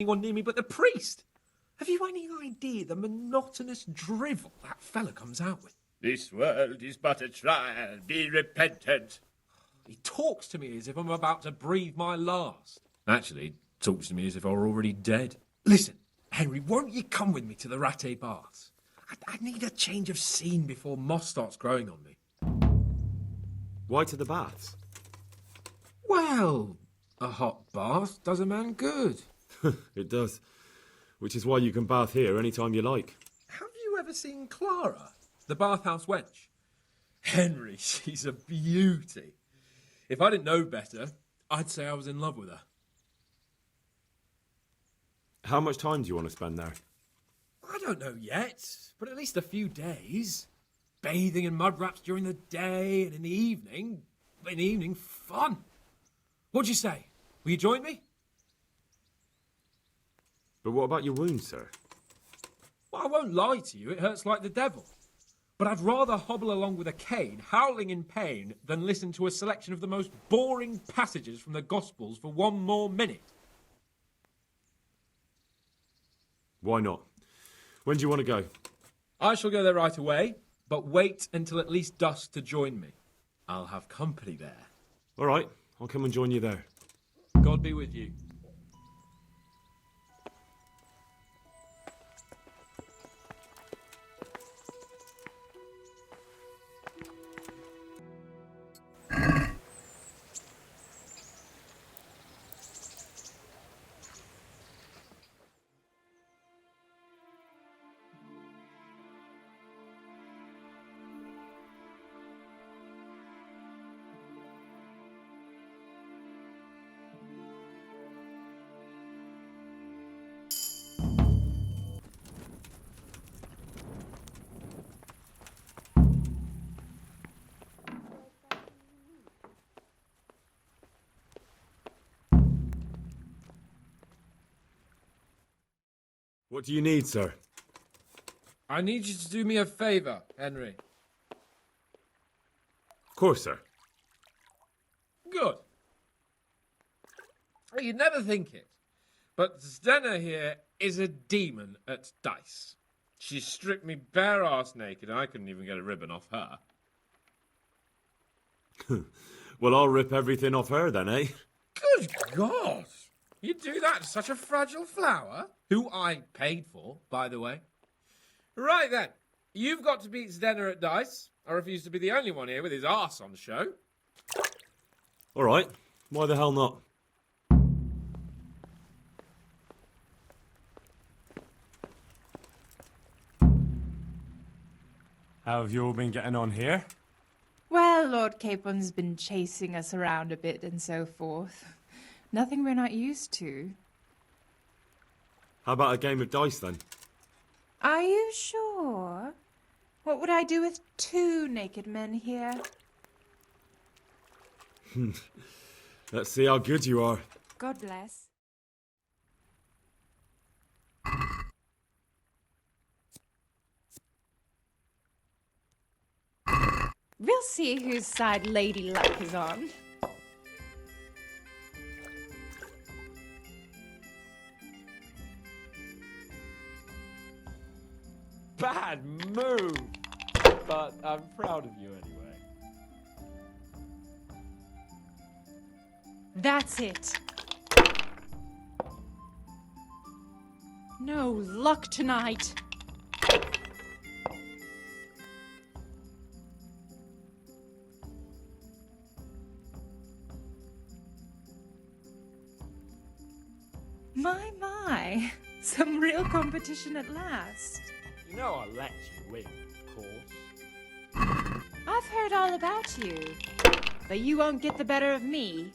anyone near me but the priest. Have you any idea the monotonous drivel that fella comes out with? This world is but a trial. Be repentant. He talks to me as if I'm about to breathe my last. Actually, he talks to me as if I were already dead. Listen, Henry, won't you come with me to the Rattay Baths? I need a change of scene before moss starts growing on me. Why to the baths? Well, a hot bath does a man good. It does. Which is why you can bath here anytime you like. Have you ever seen Clara, the bathhouse wench? Henry, she's a beauty. If I didn't know better, I'd say I was in love with her. How much time do you want to spend there? I don't know yet, but at least a few days. Bathing in mud wraps during the day, and in the evening, fun. What'd you say? Will you join me? But what about your wound, sir? Well, I won't lie to you, it hurts like the devil. But I'd rather hobble along with a cane, howling in pain, than listen to a selection of the most boring passages from the Gospels for 1 more minute. Why not? When do you want to go? I shall go there right away, but wait until at least dusk to join me. I'll have company there. All right, I'll come and join you there. God be with you. What do you need, sir? I need you to do me a favour, Henry. Of course, sir. Good. You'd never think it, but Stenna here is a demon at dice. She stripped me bare arse naked and I couldn't even get a ribbon off her. Well, I'll rip everything off her then, eh? Good God! You do that to such a fragile flower? Who I paid for, by the way. Right then, you've got to beat Stenna at dice. I refuse to be the only one here with his arse on show. All right, why the hell not? How have you all been getting on here? Well, Lord Capon's been chasing us around a bit and so forth. Nothing we're not used to. How about a game of dice then? Are you sure? What would I do with 2 naked men here? Let's see how good you are. God bless. We'll see whose side Lady Luck is on. Bad move! But I'm proud of you anyway. That's it. No luck tonight. My. Some real competition at last. You know I'll let you win, of course. I've heard all about you, but you won't get the better of me.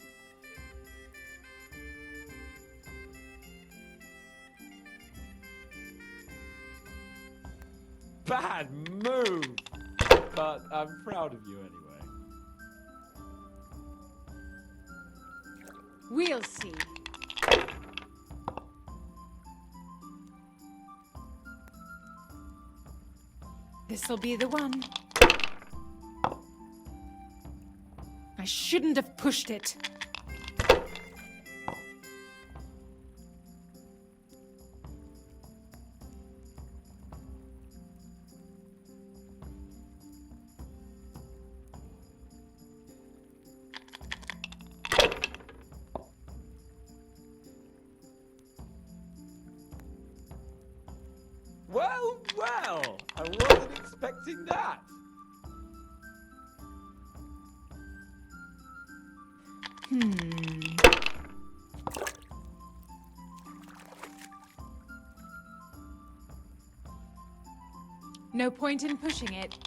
Bad move! But I'm proud of you anyway. We'll see. This'll be the one. I shouldn't have pushed it. Well, well, I wasn't expecting that. No point in pushing it.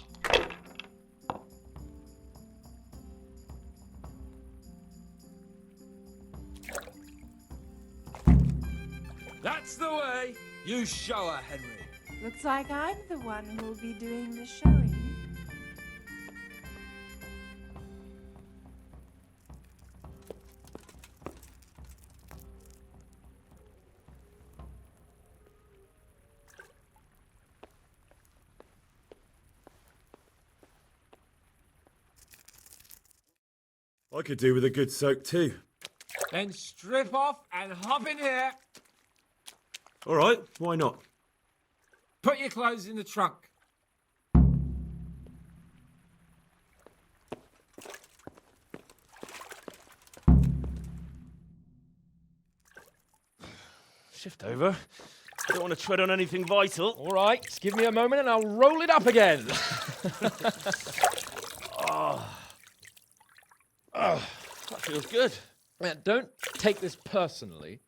That's the way. You show her, Henry. Looks like I'm the one who'll be doing the showing. I could do with a good soak too. Then strip off and hop in here. All right, why not? Put your clothes in the trunk. Shift over. I don't want to tread on anything vital. All right, just give me a moment and I'll roll it up again. That feels good. Don't take this personally,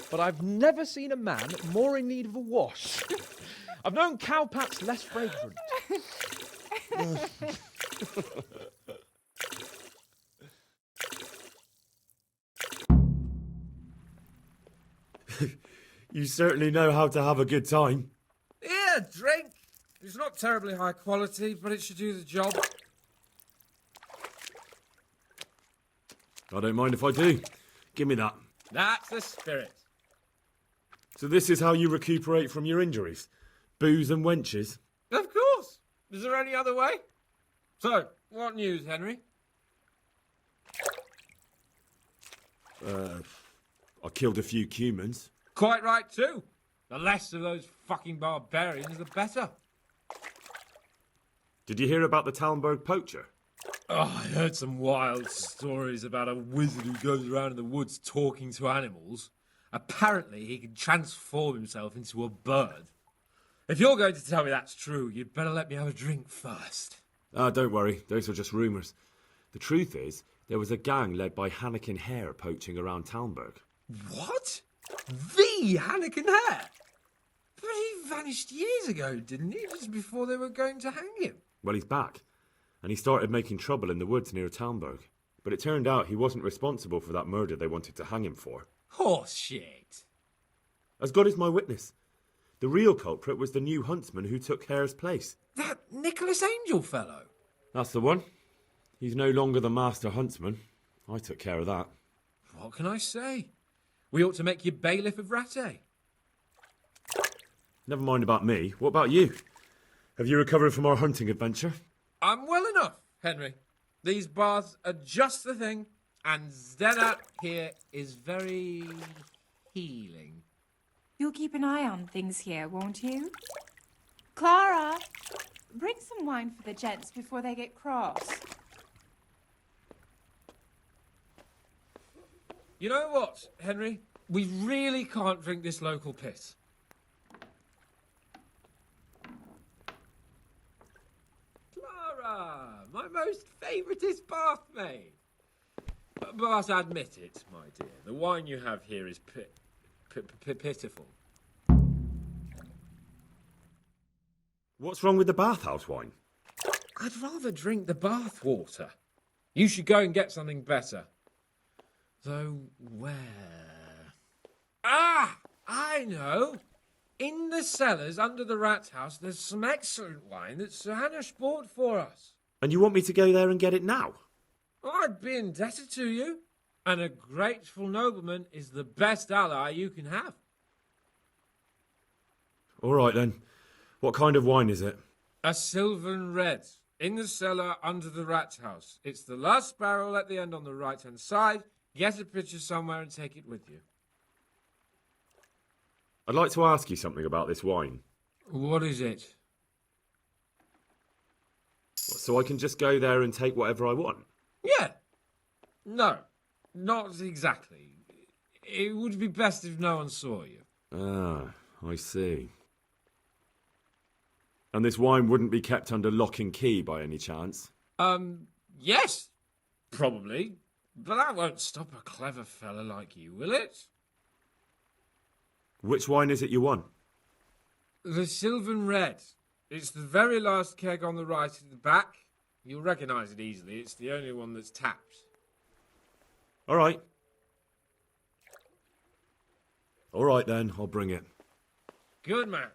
but I've never seen a man more in need of a wash. I've known cowpaps less fragrant. You certainly know how to have a good time. Yeah, drink. It's not terribly high quality, but it should do the job. I don't mind if I do. Give me that. That's the spirit. So this is how you recuperate from your injuries? Booze and wenches? Of course. Is there any other way? So, what news, Henry? I killed a few humans. Quite right, too. The less of those fucking barbarians, the better. Did you hear about the Talmberg poacher? Oh, I heard some wild stories about a wizard who goes around in the woods talking to animals. Apparently, he can transform himself into a bird. If you're going to tell me that's true, you'd better let me have a drink first. Ah, don't worry. Those are just rumours. The truth is, there was a gang led by Hannekin Hare poaching around Talmberg. What? The Hannekin Hare? But he vanished years ago, didn't he? Just before they were going to hang him. Well, he's back. And he started making trouble in the woods near Talmberg. But it turned out he wasn't responsible for that murder they wanted to hang him for. Horse shit. As God is my witness. The real culprit was the new huntsman who took Hare's place. That Nicholas Angel fellow. That's the one. He's no longer the master huntsman. I took care of that. What can I say? We ought to make you bailiff of Rattay. Never mind about me. What about you? Have you recovered from our hunting adventure? I'm well enough, Henry. These baths are just the thing, and Zdenna here is very healing. You'll keep an eye on things here, won't you? Clara, bring some wine for the gents before they get cross. You know what, Henry? We really can't drink this local piss. Clara, my most favouriteest bathmaid. But admit it, my dear, the wine you have here is pitiful. What's wrong with the bathhouse wine? I'd rather drink the bath water. You should go and get something better. Though where? Ah! I know! In the cellars under the rat house, there's some excellent wine that Sir Hanish bought for us. And you want me to go there and get it now? I'd be indebted to you. And a grateful nobleman is the best ally you can have. All right then. What kind of wine is it? A Sylvan Red, in the cellar under the rat house. It's the last barrel at the end on the right-hand side. Get a picture somewhere and take it with you. I'd like to ask you something about this wine. What is it? So I can just go there and take whatever I want? Yeah. No, not exactly. It would be best if no one saw you. Ah, I see. And this wine wouldn't be kept under lock and key by any chance? Yes, probably. But that won't stop a clever fella like you, will it? Which wine is it you want? The Sylvan Red. It's the very last keg on the right at the back. You'll recognise it easily. It's the only one that's tapped. All right. All right then, I'll bring it. Good man.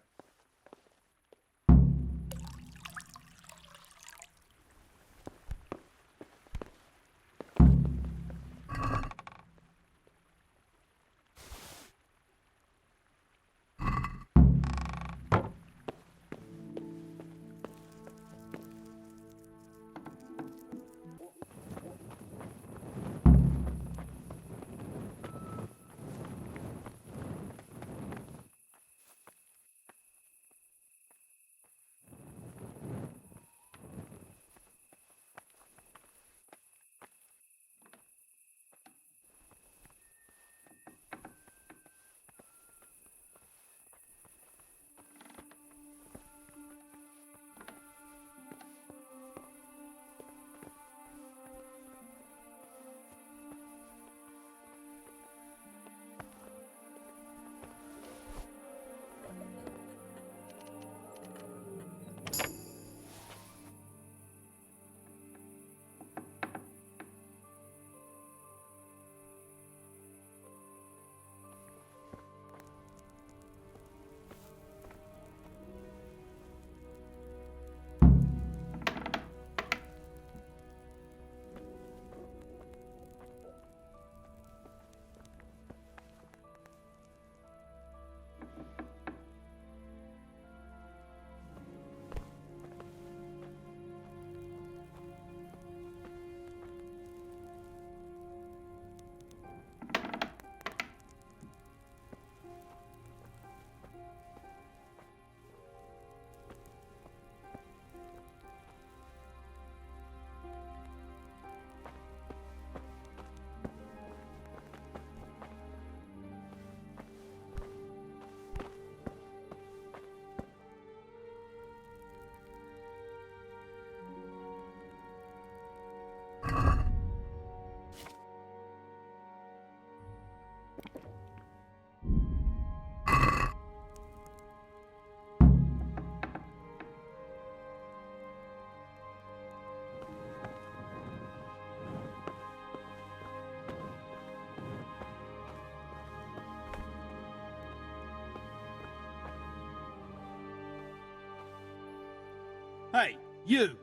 Hey, you!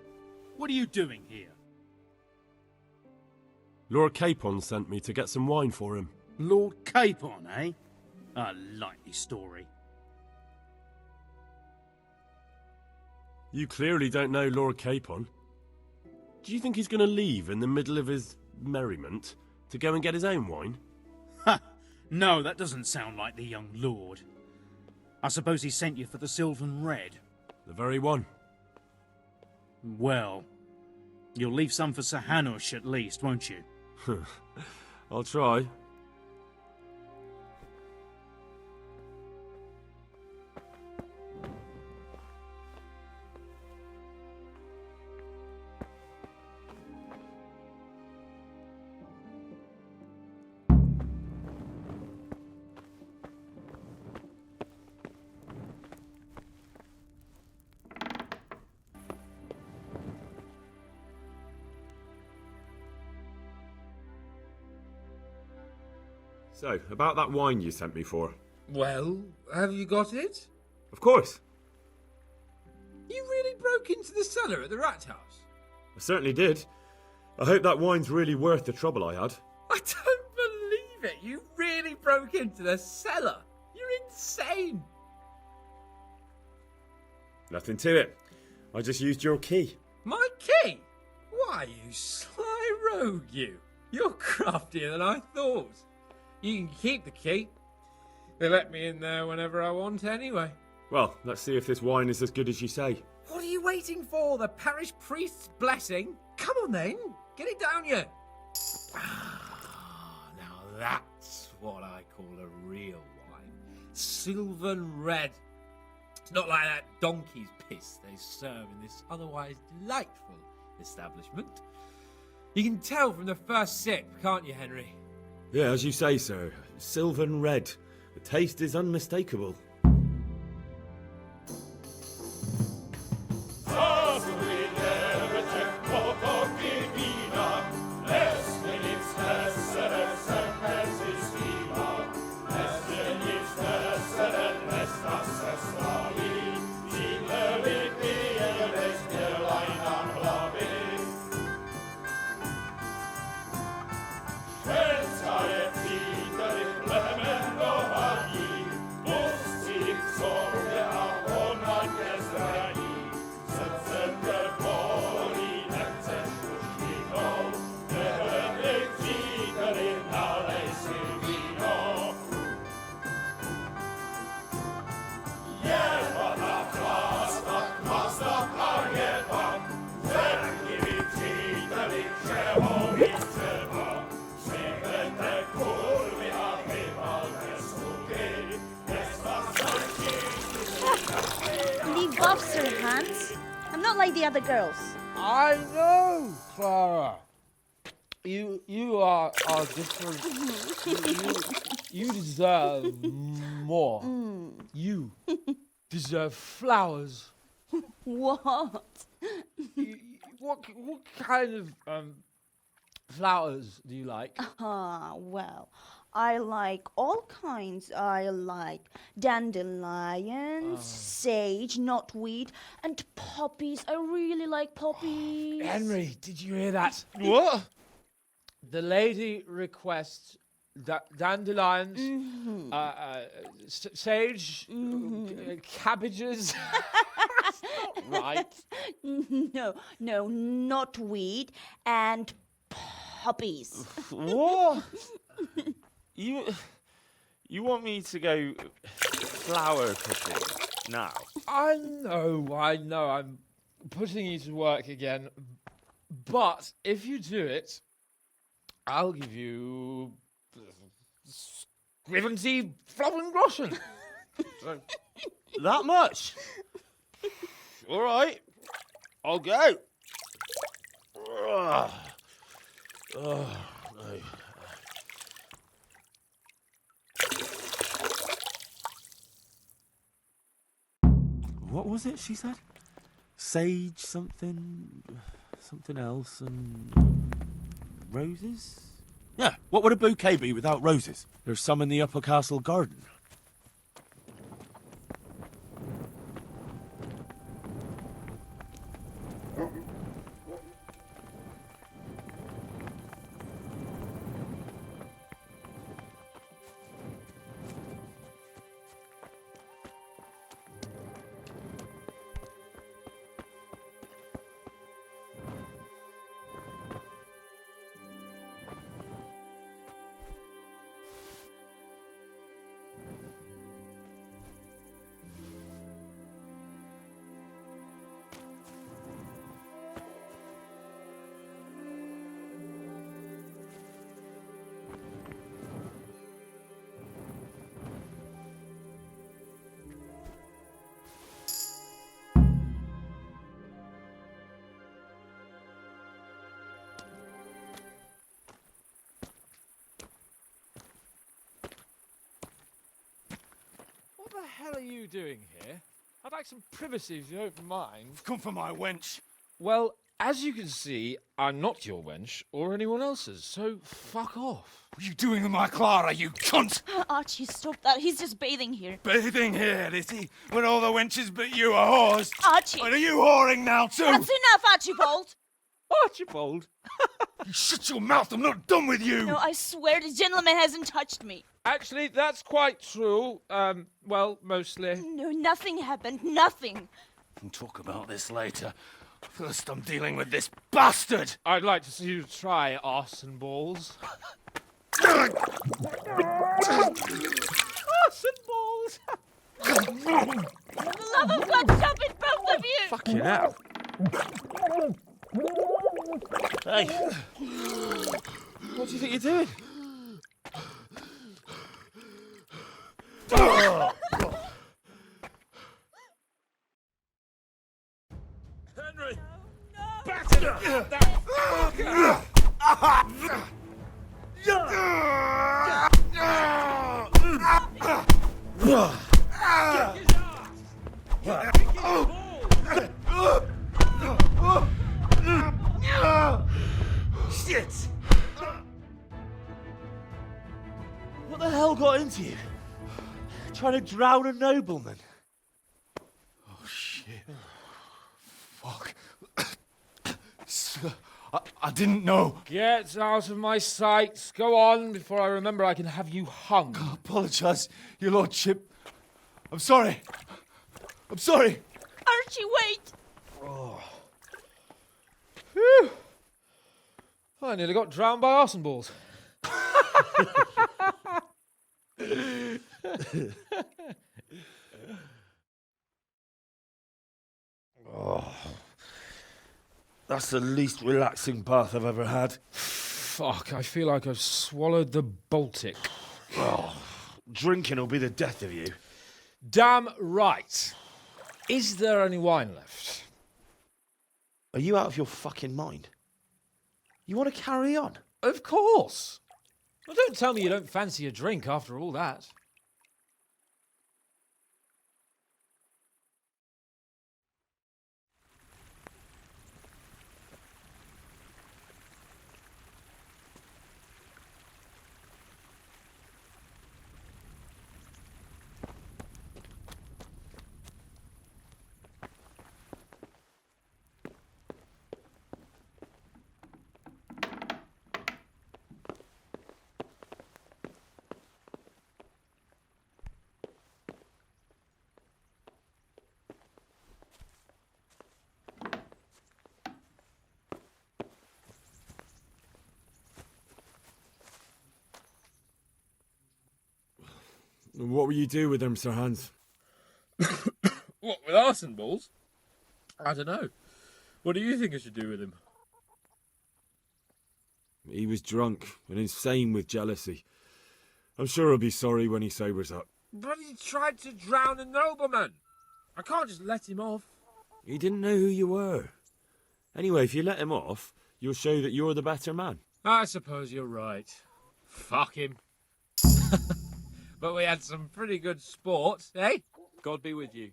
What are you doing here? Lord Capon sent me to get some wine for him. Lord Capon, eh? A likely story. You clearly don't know Lord Capon. Do you think he's going to leave in the middle of his merriment to go and get his own wine? Ha! No, that doesn't sound like the young lord. I suppose he sent you for the Sylvan Red. The very one. Well, you'll leave some for Sir Hanush at least, won't you? I'll try. So, about that wine you sent me for. Well, have you got it? Of course. You really broke into the cellar at the Rat House? I certainly did. I hope that wine's really worth the trouble I had. I don't believe it. You really broke into the cellar. You're insane. Nothing to it. I just used your key. My key? Why, you sly rogue, you. You're craftier than I thought. You can keep the key. They let me in there whenever I want anyway. Well, let's see if this wine is as good as you say. What are you waiting for? The parish priest's blessing? Come on then. Get it down you. Now that's what I call a real wine. Sylvan Red. It's not like that donkey's piss they serve in this otherwise delightful establishment. You can tell from the first sip, can't you, Henry? Yeah, as you say, sir. Sylvan red. The taste is unmistakable. Leave off, Sir Hans. I'm not like the other girls. I know, Clara. You are different. You deserve more. You deserve flowers. What? What kind of flowers do you like? Well, I like all kinds. I like dandelions, sage, knotweed, and poppies. I really like poppies. Henry, did you hear that? What? The lady requests dandelions, sage, cabbages. That's not right. No, knotweed and poppies. What? You want me to go flower picking now? I know. I'm putting you to work again. But if you do it, I'll give you 70 Flowengroschen. So, That much? All right, I'll go. No. What was it she said? Sage something else, and roses? Yeah, what would a bouquet be without roses? There's some in the upper castle garden. What the hell are you doing here? I'd like some privacy if you don't mind. Come for my wench. Well, as you can see, I'm not your wench or anyone else's, so fuck off. What are you doing with my Clara, you cunt? Archie, stop that. He's just bathing here. Bathing here, is he? When all the wenches but you are whores. Archie! And are you whoring now too? That's enough, Archibald! Archibald? You shut your mouth, I'm not done with you! No, I swear the gentleman hasn't touched me. Actually, that's quite true. Well, mostly. No, nothing happened. Nothing. We'll talk about this later. First, I'm dealing with this bastard! I'd like to see you try arse and balls. Arse and balls! For the love of God, stop it, both of you! Fucking hell. Hey. What do you think you're doing? Shit! What the hell got into you? Trying to drown a nobleman? Oh, shit. Fuck. I didn't know. Get out of my sight. Go on before I remember I can have you hung. I apologise, your lordship. I'm sorry. I'm sorry. Archie, wait! Phew. I nearly got drowned by arson balls. That's the least relaxing bath I've ever had. Fuck, I feel like I've swallowed the Baltic. Drinking will be the death of you. Damn right. Is there any wine left? Are you out of your fucking mind? You want to carry on? Of course. Well, don't tell me you don't fancy a drink after all that. What will you do with them, Sir Hans? What, with arson balls? I don't know. What do you think I should do with him? He was drunk and insane with jealousy. I'm sure he'll be sorry when he sobers up. But he tried to drown a nobleman. I can't just let him off. He didn't know who you were. Anyway, if you let him off, you'll show that you're the better man. I suppose you're right. Fuck him. But we had some pretty good sport, eh? God be with you.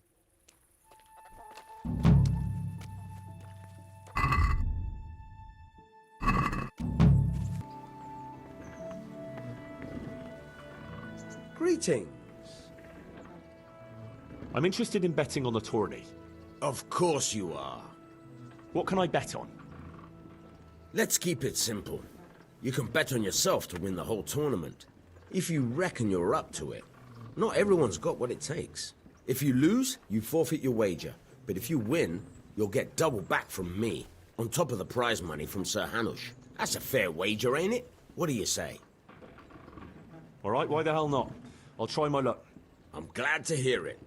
Greetings. I'm interested in betting on the tourney. Of course you are. What can I bet on? Let's keep it simple. You can bet on yourself to win the whole tournament. If you reckon you're up to it. Not everyone's got what it takes. If you lose, you forfeit your wager. But if you win, you'll get double back from me, on top of the prize money from Sir Hanush. That's a fair wager, ain't it? What do you say? All right, why the hell not? I'll try my luck. I'm glad to hear it.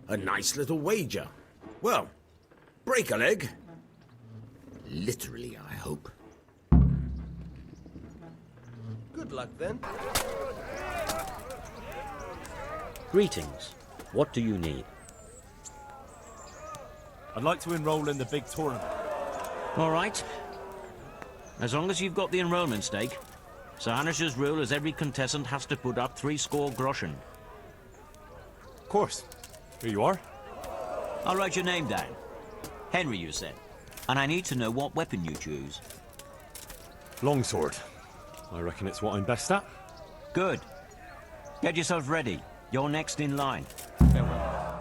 A nice little wager. Well, break a leg. Literally, I hope. Good luck, then. Greetings. What do you need? I'd like to enroll in the big tournament. All right. As long as you've got the enrollment stake, Sir Hanush's rule is every contestant has to put up 3 score groschen. Of course. Here you are. I'll write your name down. Henry, you said. And I need to know what weapon you choose. Longsword. I reckon it's what I'm best at. Good. Get yourself ready. You're next in line. Farewell.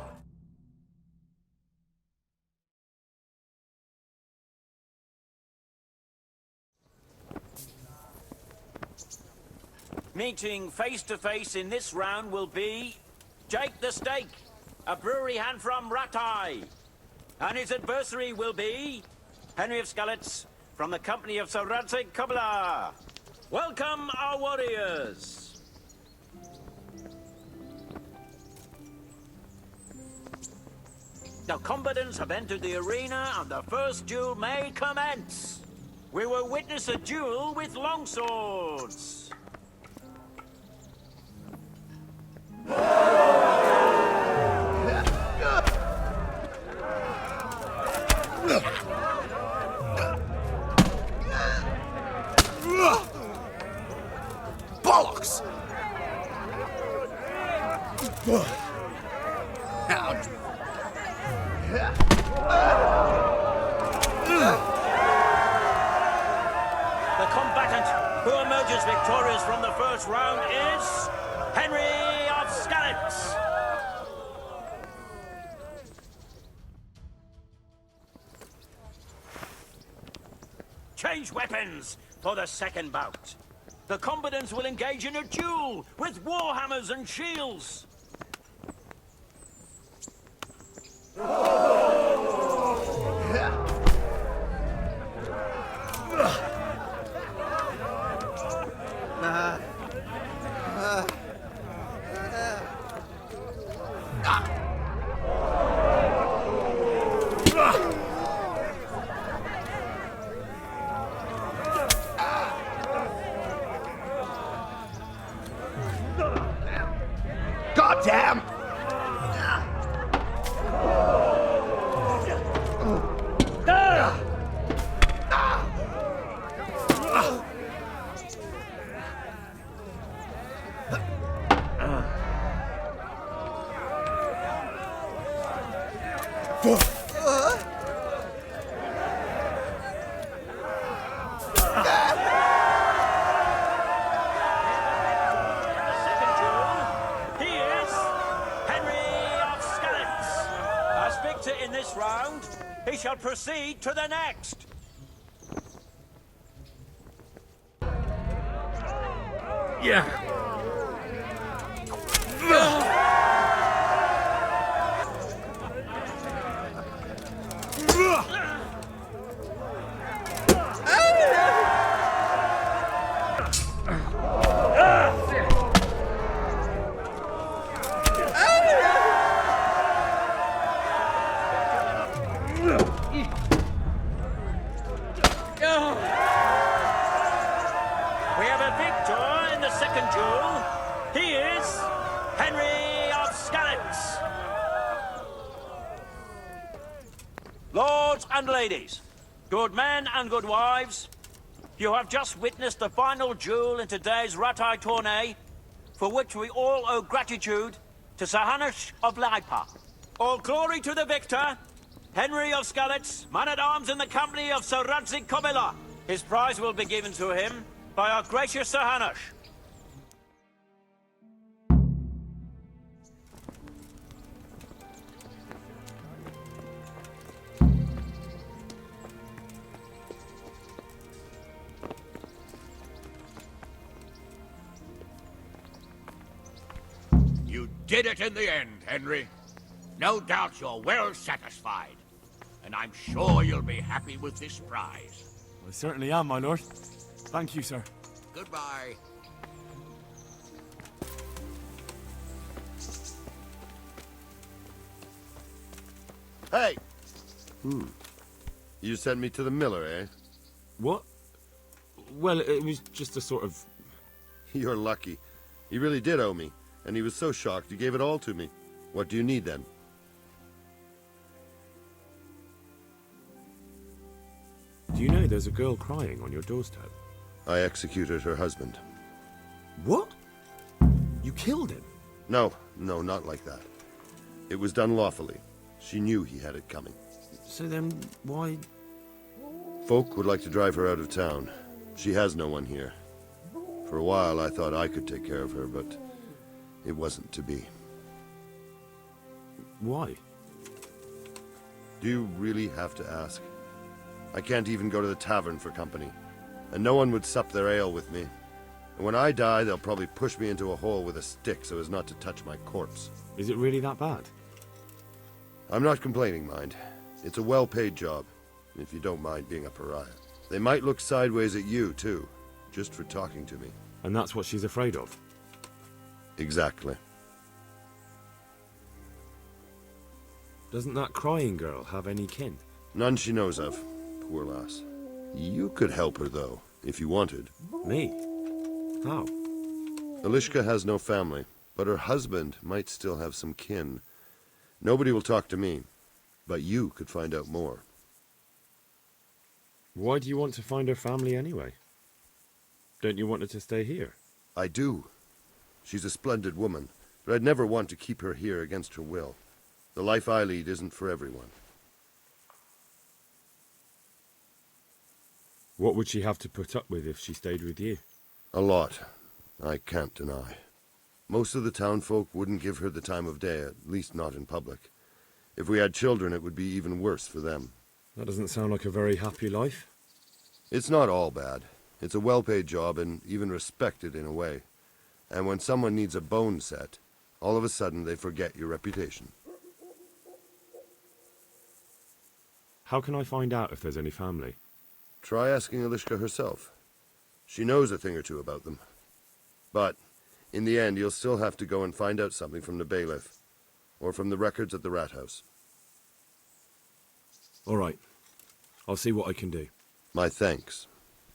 Meeting face to face in this round will be Jake the Steak, a brewery hand from Ratai. And his adversary will be Henry of Skalitz from the company of Sir Radzik Kubla. Welcome, our warriors. The combatants have entered the arena and the first duel may commence. We will witness a duel with longswords. Bollocks! Out. The combatant who emerges victorious from the first round is Henry of Skalitz. Change weapons for the second bout. The combatants will engage in a duel with warhammers and shields. Goddamn! In this round, he shall proceed to the next. Yeah. We have a victor in the second duel. He is Henry of Skalitz. Lords and ladies, good men and good wives, you have just witnessed the final duel in today's Ratai tourney, for which we all owe gratitude to Sir Hanush of Laipa. All glory to the victor, Henry of Skalitz, man-at-arms in the company of Sir Radzik Kobila. His prize will be given to him by our gracious Sir Hanush. You did it in the end, Henry. No doubt you're well satisfied. And I'm sure you'll be happy with this prize. I certainly am, my lord. Thank you, sir. Goodbye. Hey! You sent me to the miller, eh? What? Well, it was just a sort of... You're lucky. He really did owe me, and he was so shocked he gave it all to me. What do you need, then? Do you know there's a girl crying on your doorstep? I executed her husband. What? You killed him? No, not like that. It was done lawfully. She knew he had it coming. So then, why... Folk would like to drive her out of town. She has no one here. For a while, I thought I could take care of her, but it wasn't to be. Why? Do you really have to ask? I can't even go to the tavern for company, and no one would sup their ale with me. And when I die, they'll probably push me into a hole with a stick so as not to touch my corpse. Is it really that bad? I'm not complaining, mind. It's a well-paid job, if you don't mind being a pariah. They might look sideways at you, too, just for talking to me. And that's what she's afraid of? Exactly. Doesn't that crying girl have any kin? None she knows of. Poor lass. You could help her, though, if you wanted. Me? How? Elishka has no family, but her husband might still have some kin. Nobody will talk to me, but you could find out more. Why do you want to find her family anyway? Don't you want her to stay here? I do. She's a splendid woman, but I'd never want to keep her here against her will. The life I lead isn't for everyone. What would she have to put up with if she stayed with you? A lot. I can't deny. Most of the townfolk wouldn't give her the time of day, at least not in public. If we had children, it would be even worse for them. That doesn't sound like a very happy life. It's not all bad. It's a well-paid job and even respected in a way. And when someone needs a bone set, all of a sudden they forget your reputation. How can I find out if there's any family? Try asking Elishka herself. She knows a thing or two about them. But, in the end, you'll still have to go and find out something from the bailiff, or from the records at the rat house. All right. I'll see what I can do. My thanks,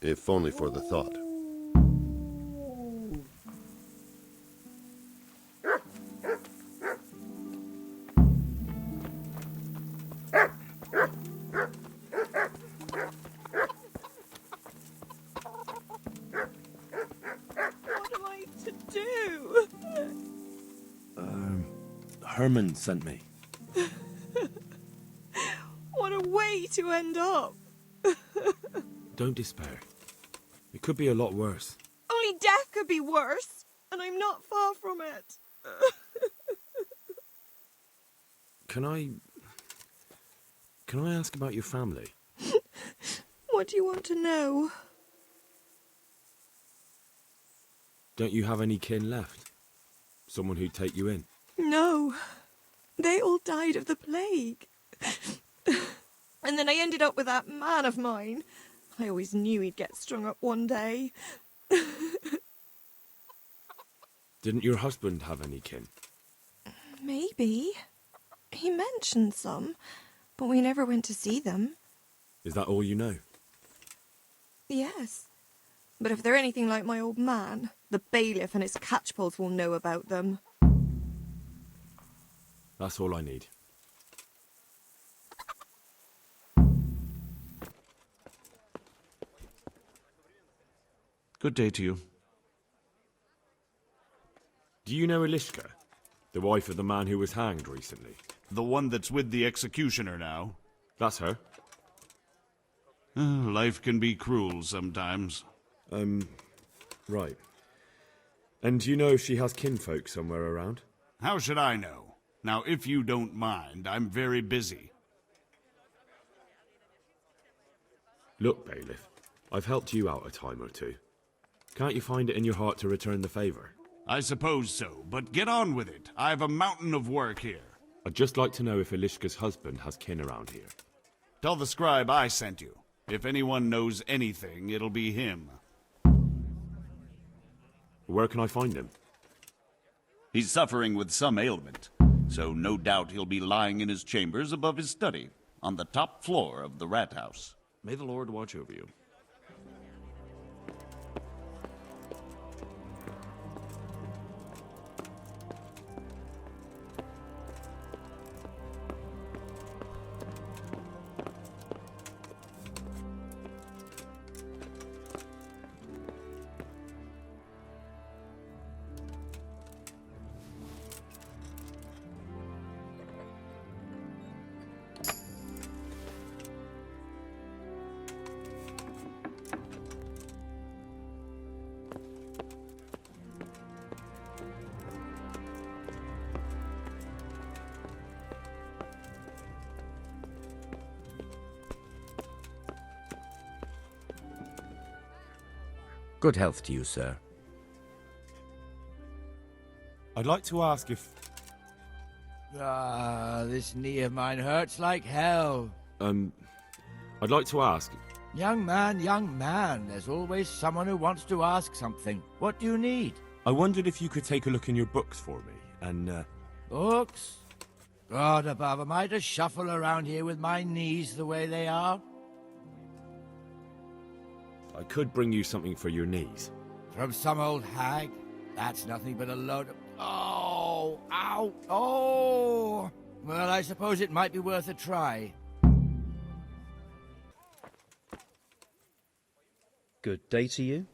if only for the thought. What am I to do? Herman sent me. What a way to end up. Don't despair. It could be a lot worse. Only death could be worse, and I'm not far from it. Can I ask about your family? What do you want to know? Don't you have any kin left? Someone who'd take you in? No. They all died of the plague. And then I ended up with that man of mine. I always knew he'd get strung up one day. Didn't your husband have any kin? Maybe. He mentioned some, but we never went to see them. Is that all you know? Yes. But if they're anything like my old man, the bailiff and his catchpoles will know about them. That's all I need. Good day to you. Do you know Elishka? The wife of the man who was hanged recently? The one that's with the executioner now? That's her. Life can be cruel sometimes. Right. And do you know if she has kinfolk somewhere around? How should I know? Now, if you don't mind, I'm very busy. Look, bailiff, I've helped you out a time or two. Can't you find it in your heart to return the favour? I suppose so, but get on with it. I've a mountain of work here. I'd just like to know if Elishka's husband has kin around here. Tell the scribe I sent you. If anyone knows anything, it'll be him. Where can I find him? He's suffering with some ailment, so no doubt he'll be lying in his chambers above his study, on the top floor of the rat house. May the Lord watch over you. Good health to you, sir. I'd like to ask if... This knee of mine hurts like hell. I'd like to ask... Young man, there's always someone who wants to ask something. What do you need? I wondered if you could take a look in your books for me, and, Books? God above, am I to shuffle around here with my knees the way they are? I could bring you something for your knees. From some old hag? That's nothing but a load of... Oh! Ow! Oh! Well, I suppose it might be worth a try. Good day to you.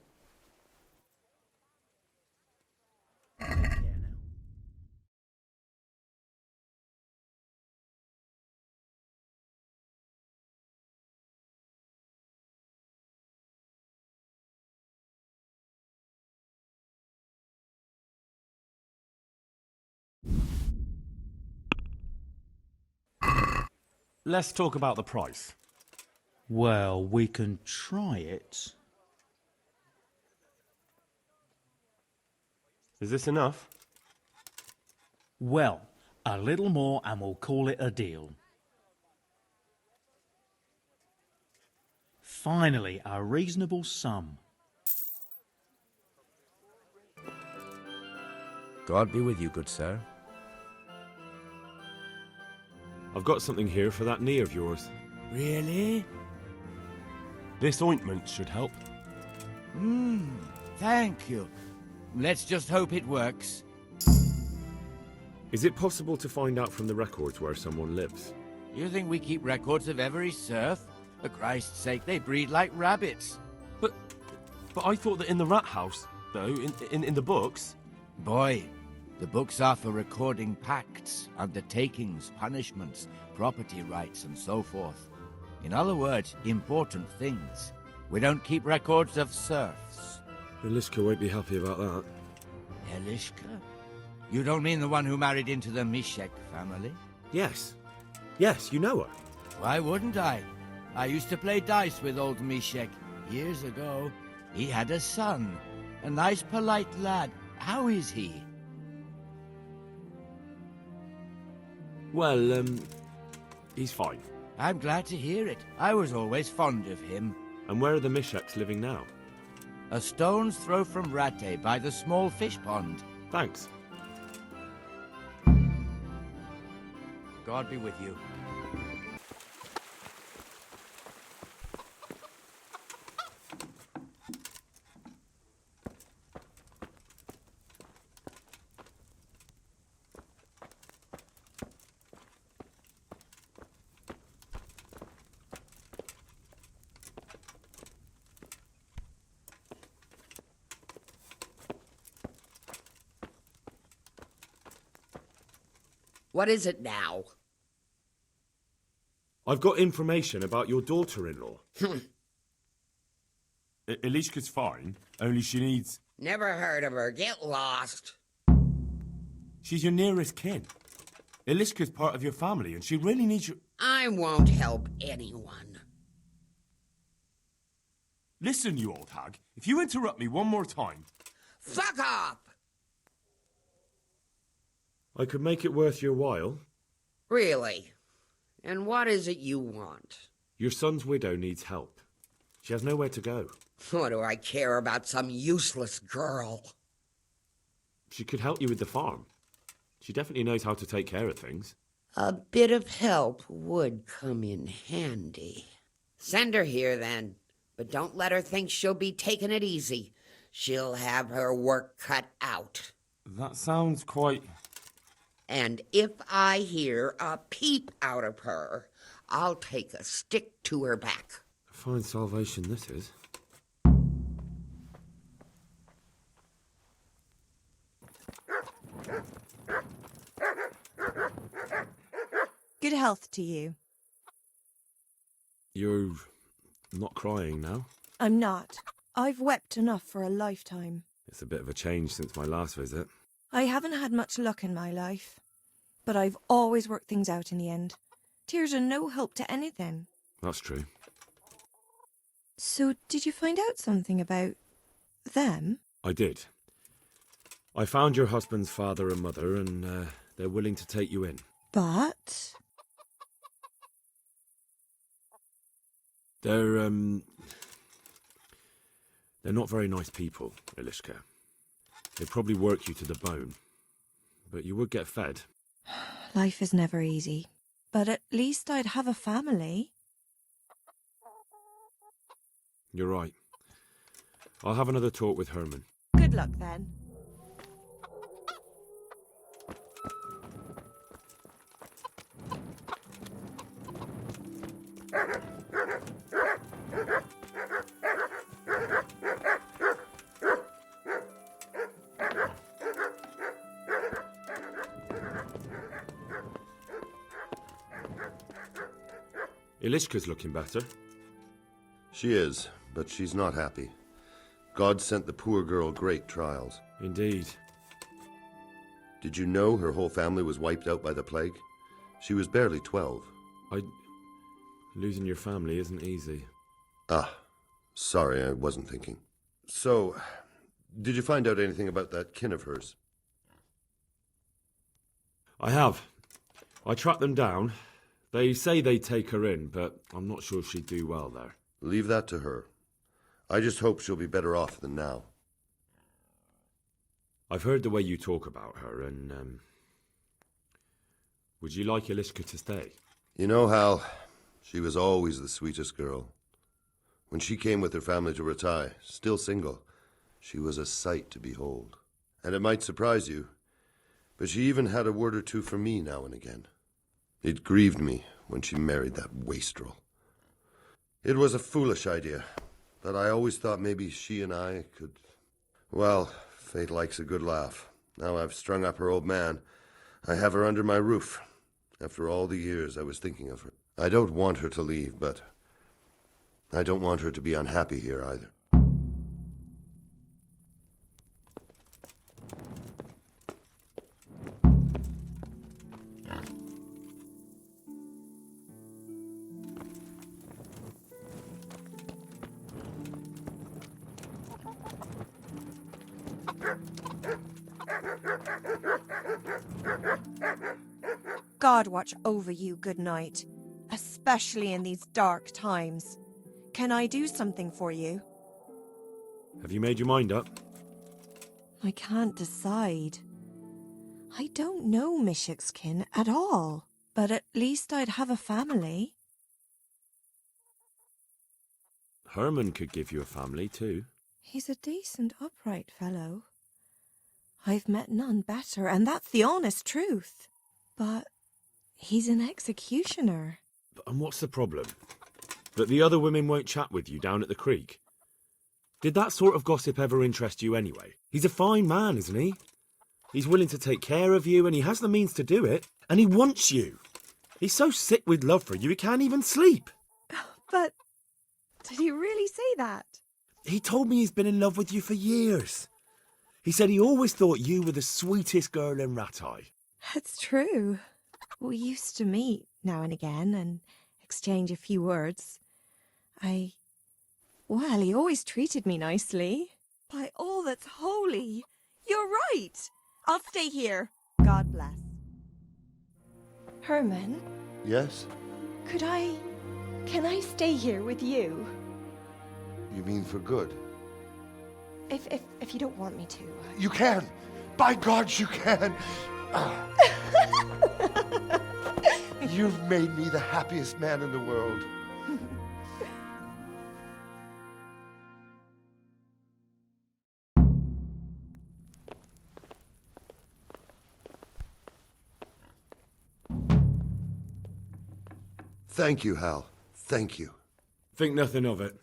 let's talk about the price. Well, we can try it. Is this enough? Well, a little more and we'll call it a deal. Finally, a reasonable sum. God be with you, good sir. I've got something here for that knee of yours. Really? This ointment should help. Thank you. Let's just hope it works. Is it possible to find out from the records where someone lives? You think we keep records of every serf? For Christ's sake, they breed like rabbits. But I thought that in the rat house, though, in the books... Boy, the books are for recording pacts, undertakings, punishments, property rights, and so forth. In other words, important things. We don't keep records of serfs. Eliska won't be happy about that. Eliska? You don't mean the one who married into the Mishek family? Yes. Yes, you know her. Why wouldn't I? I used to play dice with old Mishek years ago. He had a son. A nice, polite lad. How is he? Well, he's fine. I'm glad to hear it. I was always fond of him. And where are the Misheks living now? A stone's throw from Rattay by the small fish pond. Thanks. God be with you. What is it now? I've got information about your daughter-in-law. Eliska's fine, only she needs... Never heard of her. Get lost. She's your nearest kin. Eliska's part of your family, and she really needs you... I won't help anyone. Listen, you old hag. If you interrupt me one more time... Fuck off! I could make it worth your while. Really? And what is it you want? Your son's widow needs help. She has nowhere to go. What do I care about some useless girl? She could help you with the farm. She definitely knows how to take care of things. A bit of help would come in handy. Send her here, then. But don't let her think she'll be taking it easy. She'll have her work cut out. That sounds quite... And if I hear a peep out of her, I'll take a stick to her back. A fine salvation this is. Good health to you. You're not crying now? I'm not. I've wept enough for a lifetime. It's a bit of a change since my last visit. I haven't had much luck in my life, but I've always worked things out in the end. Tears are no help to anything. That's true. So, did you find out something about them? I did. I found your husband's father and mother, and they're willing to take you in. But... They're not very nice people, Eliska. They'd probably work you to the bone. But you would get fed. Life is never easy. But at least I'd have a family. You're right. I'll have another talk with Herman. Good luck, then. Eliska's looking better. She is, but she's not happy. God sent the poor girl great trials. Indeed. Did you know her whole family was wiped out by the plague? She was barely 12. Losing your family isn't easy. Ah, sorry, I wasn't thinking. So, did you find out anything about that kin of hers? I have. I tracked them down. They say they'd take her in, but I'm not sure she'd do well there. Leave that to her. I just hope she'll be better off than now. I've heard the way you talk about her, and, would you like Eliska to stay? You know, Hal, she was always the sweetest girl. When she came with her family to Ratai, still single, she was a sight to behold. And it might surprise you, but she even had a word or two for me now and again. It grieved me when she married that wastrel. It was a foolish idea, but I always thought maybe she and I could... Well, fate likes a good laugh. Now I've strung up her old man. I have her under my roof. After all the years I was thinking of her. I don't want her to leave, but I don't want her to be unhappy here either. God watch over you, good night, especially in these dark times. Can I do something for you? Have you made your mind up? I can't decide. I don't know Mishik's kin at all, but at least I'd have a family. Herman could give you a family, too. He's a decent, upright fellow. I've met none better, and that's the honest truth. But he's an executioner. And what's the problem? That the other women won't chat with you down at the creek? Did that sort of gossip ever interest you anyway? He's a fine man, isn't he? He's willing to take care of you, and he has the means to do it. And he wants you. He's so sick with love for you, he can't even sleep. But did he really say that? He told me he's been in love with you for years. He said he always thought you were the sweetest girl in Ratai. That's true. We used to meet now and again and exchange a few words. Well, he always treated me nicely. By all that's holy, you're right. I'll stay here. God bless. Herman? Yes? Can I stay here with you? You mean for good? If you don't want me to. You can! By God, you can! You've made me the happiest man in the world. Thank you, Hal. Thank you. Think nothing of it.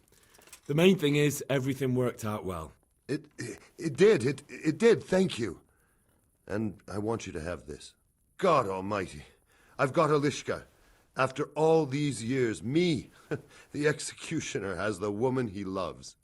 The main thing is everything worked out well. It did. It did. Thank you. And I want you to have this. God Almighty, I've got Eliska. After all these years, me, the executioner, has the woman he loves.